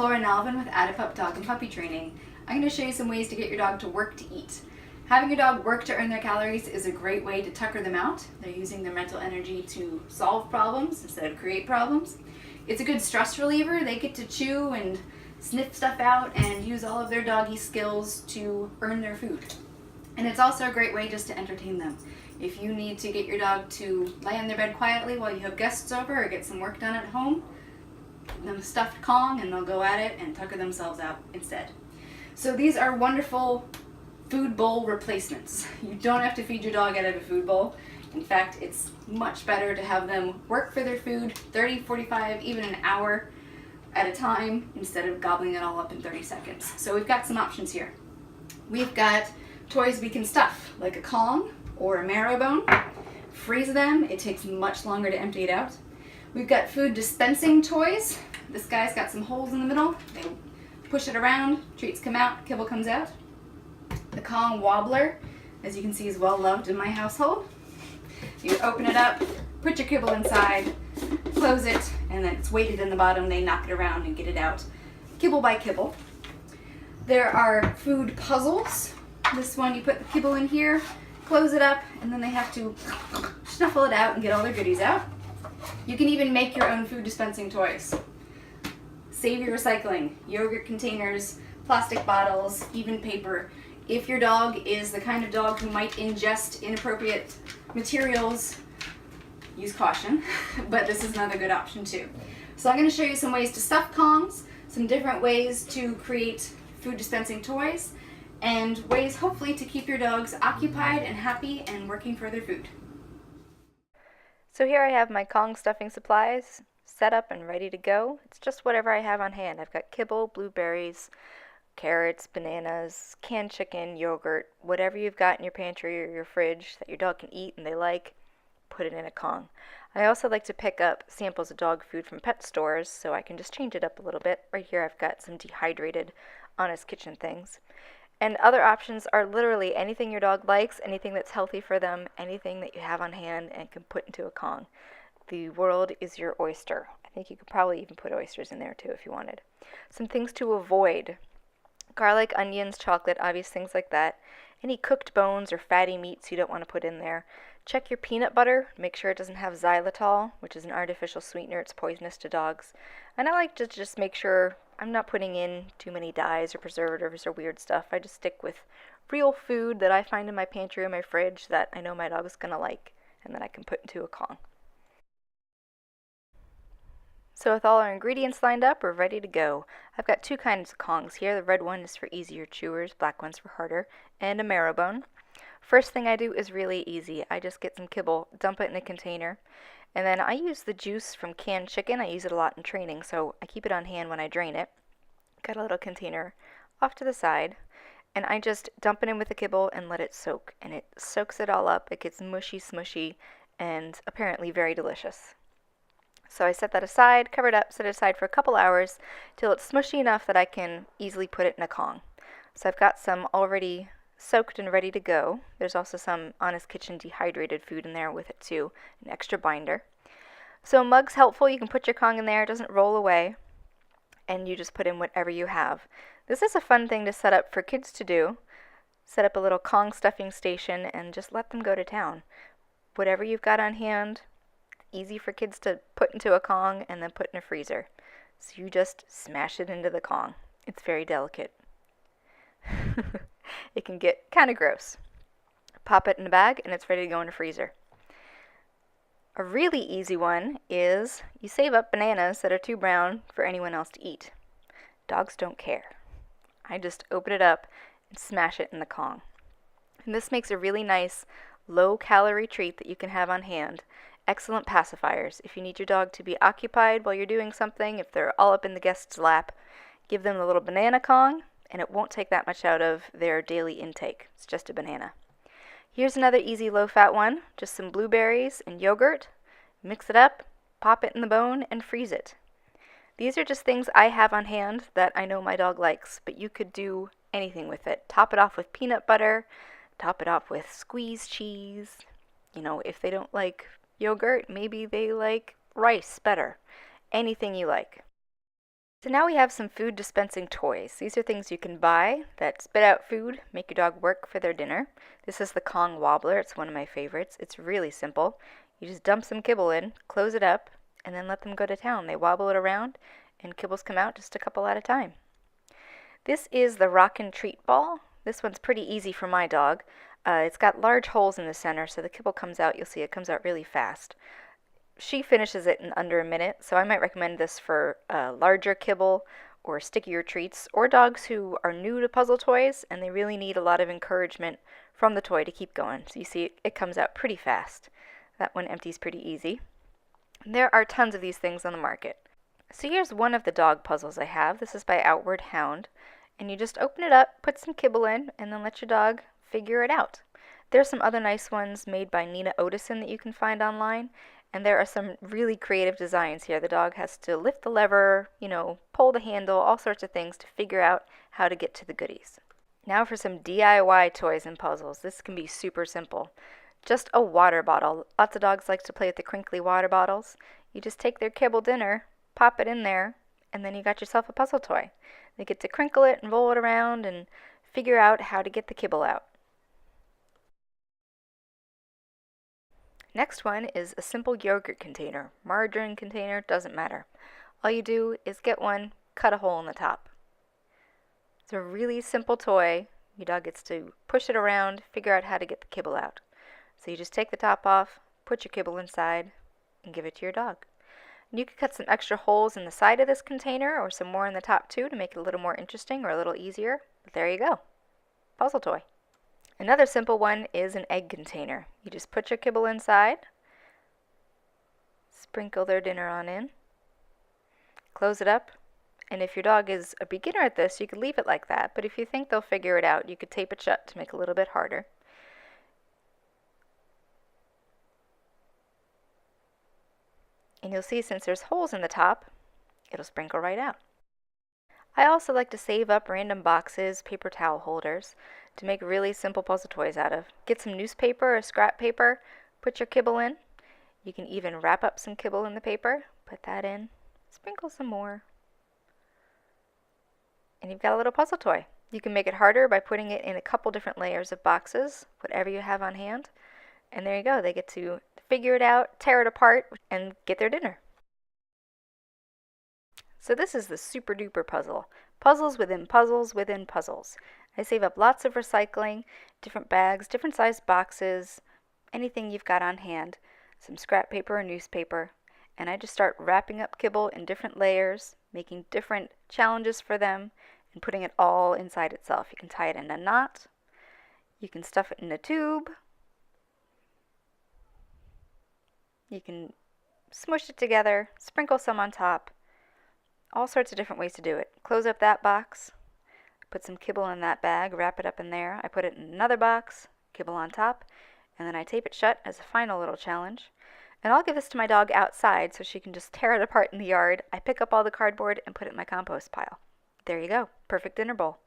Laura Nalvin with Add a Pup Dog and Puppy Training. I'm going to show you some ways to get your dog to work to eat. Having your dog work to earn their calories is a great way to tucker them out. They're using their mental energy to solve problems instead of create problems. It's a good stress reliever. They get to chew and sniff stuff out and use all of their doggy skills to earn their food. And it's also a great way just to entertain them. If you need to get your dog to lay on their bed quietly while you have guests over or get some work done at home, give them a stuffed Kong and they'll go at it and tucker themselves out instead. So these are wonderful food bowl replacements. You don't have to feed your dog out of a food bowl. In fact, it's much better to have them work for their food 30, 45, even an hour at a time instead of gobbling it all up in 30 seconds. So we've got some options here. We've got toys we can stuff, like a Kong or a marrow bone. Freeze them, it takes much longer to empty it out. We've got food dispensing toys. This guy's got some holes in the middle. They push it around, treats come out, kibble comes out. The Kong Wobbler, as you can see, is well loved in my household. You open it up, put your kibble inside, close it, and then it's weighted in the bottom. They knock it around and get it out, kibble by kibble. There are food puzzles. This one, you put the kibble in here, close it up, and then they have to snuffle it out and get all their goodies out. You can even make your own food dispensing toys. Save your recycling, yogurt containers, plastic bottles, even paper. If your dog is the kind of dog who might ingest inappropriate materials, use caution, but this is another good option too. So I'm going to show you some ways to stuff Kongs, some different ways to create food dispensing toys, and ways hopefully to keep your dogs occupied and happy and working for their food. So here I have my Kong stuffing supplies set up and ready to go. It's just whatever I have on hand. I've got kibble, blueberries, carrots, bananas, canned chicken, yogurt, whatever you've got in your pantry or your fridge that your dog can eat and they like, put it in a Kong. I also like to pick up samples of dog food from pet stores so I can just change it up a little bit. Right here I've got some dehydrated Honest Kitchen things. And other options are literally anything your dog likes, anything that's healthy for them, anything that you have on hand and can put into a Kong. The world is your oyster. I think you could probably even put oysters in there too if you wanted. Some things to avoid: garlic, onions, chocolate, obvious things like that. Any cooked bones or fatty meats you don't want to put in there. Check your peanut butter. Make sure it doesn't have xylitol, which is an artificial sweetener. It's poisonous to dogs. And I like to just make sure I'm not putting in too many dyes or preservatives or weird stuff. I just stick with real food that I find in my pantry or my fridge that I know my dog is going to like and that I can put into a Kong. So with all our ingredients lined up, we're ready to go. I've got two kinds of Kongs here. The red one is for easier chewers, black one's for harder, and a marrow bone. First thing I do is really easy. I just get some kibble, dump it in a container, and then I use the juice from canned chicken. I use it a lot in training, so I keep it on hand when I drain it. Got a little container off to the side, and I just dump it in with the kibble and let it soak, and it soaks it all up. It gets mushy, smushy, and apparently very delicious. So I set that aside, cover it up, set it aside for a couple hours till it's smushy enough that I can easily put it in a Kong. So I've got some already soaked and ready to go. There's also some Honest Kitchen dehydrated food in there with it too, an extra binder. So a mug's helpful. You can put your Kong in there, it doesn't roll away, and you just put in whatever you have. This is a fun thing to set up for kids to do. Set up a little Kong stuffing station and just let them go to town. Whatever you've got on hand, easy for kids to put into a Kong and then put in a freezer. So you just smash it into the Kong. It's very delicate. It can get kind of gross. Pop it in a bag and it's ready to go in a freezer. A really easy one is you save up bananas that are too brown for anyone else to eat. Dogs don't care. I just open it up and smash it in the Kong. And this makes a really nice low-calorie treat that you can have on hand. Excellent pacifiers. If you need your dog to be occupied while you're doing something, if they're all up in the guest's lap, give them the little banana Kong, and it won't take that much out of their daily intake. It's just a banana. Here's another easy low-fat one. Just some blueberries and yogurt. Mix it up, pop it in the bone, and freeze it. These are just things I have on hand that I know my dog likes, but you could do anything with it. Top it off with peanut butter, top it off with squeezed cheese. You know, if they don't like yogurt, maybe they like rice better. Anything you like. So now we have some food dispensing toys. These are things you can buy that spit out food, make your dog work for their dinner. This is the Kong Wobbler. It's one of my favorites. It's really simple. You just dump some kibble in, close it up, and then let them go to town. They wobble it around, and kibbles come out just a couple at a time. This is the Rockin' Treat Ball. This one's pretty easy for my dog. It's got large holes in the center, so the kibble comes out. You'll see it comes out really fast. She finishes it in under a minute, so I might recommend this for larger kibble or stickier treats, or dogs who are new to puzzle toys and they really need a lot of encouragement from the toy to keep going. So you see it comes out pretty fast. That one empties pretty easy. There are tons of these things on the market. So here's one of the dog puzzles I have. This is by Outward Hound. And you just open it up, put some kibble in, and then let your dog figure it out. There's some other nice ones made by Nina Otison that you can find online. And there are some really creative designs here. The dog has to lift the lever, pull the handle, all sorts of things to figure out how to get to the goodies. Now for some DIY toys and puzzles. This can be super simple. Just a water bottle. Lots of dogs like to play with the crinkly water bottles. You just take their kibble dinner, pop it in there, and then you got yourself a puzzle toy. They get to crinkle it and roll it around and figure out how to get the kibble out. Next one is a simple yogurt container. Margarine container, doesn't matter. All you do is get one, cut a hole in the top. It's a really simple toy. Your dog gets to push it around, figure out how to get the kibble out. So you just take the top off, put your kibble inside, and give it to your dog. And you could cut some extra holes in the side of this container or some more in the top too to make it a little more interesting or a little easier. But there you go. Puzzle toy. Another simple one is an egg container. You just put your kibble inside, sprinkle their dinner on in, close it up, and if your dog is a beginner at this, you could leave it like that, but if you think they'll figure it out, you could tape it shut to make it a little bit harder. And you'll see since there's holes in the top, it'll sprinkle right out. I also like to save up random boxes, paper towel holders, to make really simple puzzle toys out of. Get some newspaper or scrap paper, put your kibble in. You can even wrap up some kibble in the paper, put that in, sprinkle some more, and you've got a little puzzle toy. You can make it harder by putting it in a couple different layers of boxes, whatever you have on hand, and there you go. They get to figure it out, tear it apart, and get their dinner. So this is the super duper puzzle. Puzzles within puzzles within puzzles. I save up lots of recycling, different bags, different sized boxes, anything you've got on hand, some scrap paper or newspaper, and I just start wrapping up kibble in different layers, making different challenges for them, and putting it all inside itself. You can tie it in a knot, you can stuff it in a tube, you can smush it together, sprinkle some on top. All sorts of different ways to do it. Close up that box, put some kibble in that bag, wrap it up in there. I put it in another box, kibble on top, and then I tape it shut as a final little challenge. And I'll give this to my dog outside so she can just tear it apart in the yard. I pick up all the cardboard and put it in my compost pile. There you go. Perfect dinner bowl.